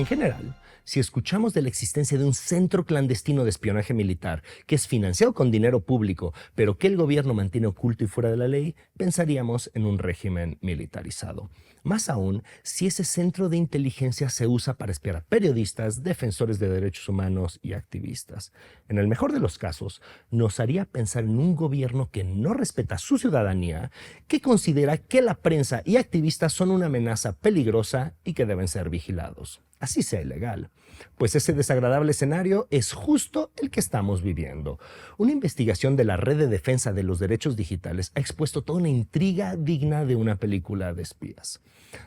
En general, si escuchamos de la existencia de un centro clandestino de espionaje militar que es financiado con dinero público, pero que el gobierno mantiene oculto y fuera de la ley, pensaríamos en un régimen militarizado. Más aún, si ese centro de inteligencia se usa para espiar a periodistas, defensores de derechos humanos y activistas. En el mejor de los casos, nos haría pensar en un gobierno que no respeta a su ciudadanía, que considera que la prensa y activistas son una amenaza peligrosa y que deben ser vigilados. Así sea ilegal. Pues ese desagradable escenario es justo el que estamos viviendo. Una investigación de la Red de Defensa de los Derechos Digitales ha expuesto toda una intriga digna de una película de espías.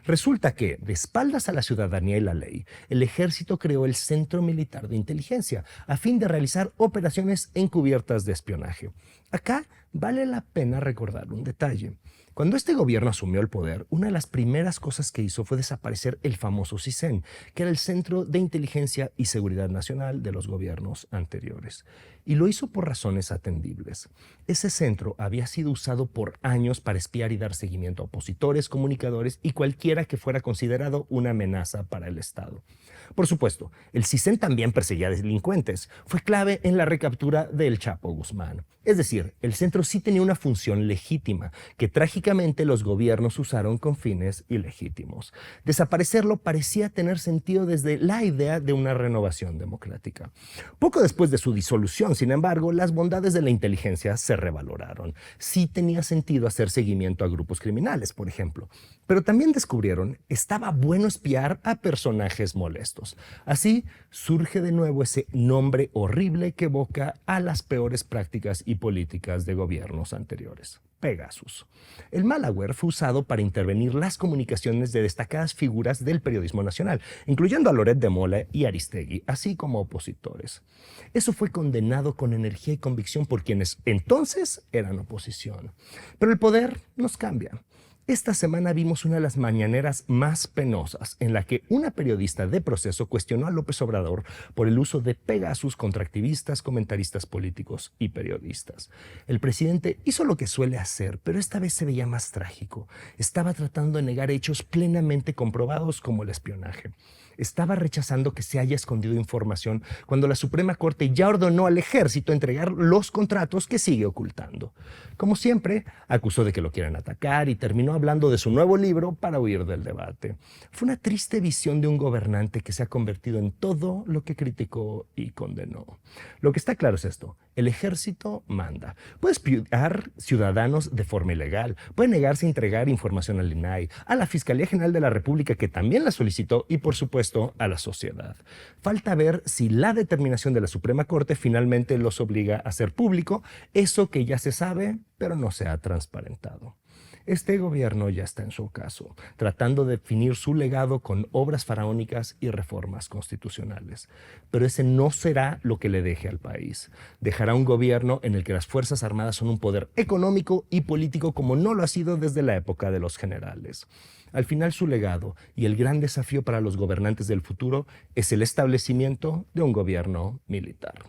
Resulta que, de espaldas a la ciudadanía y la ley, el ejército creó el Centro Militar de Inteligencia a fin de realizar operaciones encubiertas de espionaje. Acá vale la pena recordar un detalle. Cuando este gobierno asumió el poder, una de las primeras cosas que hizo fue desaparecer el famoso CISEN, que era el Centro de Inteligencia y Seguridad Nacional de los gobiernos anteriores. Y lo hizo por razones atendibles. Ese centro había sido usado por años para espiar y dar seguimiento a opositores, comunicadores y cualquiera que fuera considerado una amenaza para el Estado. Por supuesto, el CISEN también perseguía delincuentes. Fue clave en la recaptura del Chapo Guzmán. Es decir, el centro sí tenía una función legítima, que trágicamente los gobiernos usaron con fines ilegítimos. Desaparecerlo parecía tener sentido desde la idea de una renovación democrática. Poco después de su disolución, sin embargo, las bondades de la inteligencia se revaloraron. Sí tenía sentido hacer seguimiento a grupos criminales, por ejemplo. Pero también descubrieron, estaba bueno espiar a personajes molestos. Así surge de nuevo ese nombre horrible que evoca a las peores prácticas y políticas de gobiernos anteriores: Pegasus. El malware fue usado para intervenir las comunicaciones de destacadas figuras del periodismo nacional, incluyendo a Loret de Mola y Aristegui, así como opositores. Eso fue condenado con energía y convicción por quienes entonces eran oposición. Pero el poder nos cambia. Esta semana vimos una de las mañaneras más penosas en la que una periodista de Proceso cuestionó a López Obrador por el uso de Pegasus contra activistas, comentaristas políticos y periodistas. El presidente hizo lo que suele hacer, pero esta vez se veía más trágico. Estaba tratando de negar hechos plenamente comprobados como el espionaje. Estaba rechazando que se haya escondido información cuando la Suprema Corte ya ordenó al ejército entregar los contratos que sigue ocultando. Como siempre, acusó de que lo quieren atacar y terminó hablando de su nuevo libro para huir del debate. Fue una triste visión de un gobernante que se ha convertido en todo lo que criticó y condenó. Lo que está claro es esto: el ejército manda. Puede espiar ciudadanos de forma ilegal, puede negarse a entregar información al INAI, a la Fiscalía General de la República, que también la solicitó, y por supuesto a la sociedad. Falta ver si la determinación de la Suprema Corte finalmente los obliga a hacer público eso que ya se sabe, pero no se ha transparentado. Este gobierno ya está en su ocaso, tratando de definir su legado con obras faraónicas y reformas constitucionales. Pero ese no será lo que le deje al país. Dejará un gobierno en el que las Fuerzas Armadas son un poder económico y político como no lo ha sido desde la época de los generales. Al final, su legado y el gran desafío para los gobernantes del futuro es el establecimiento de un gobierno militar.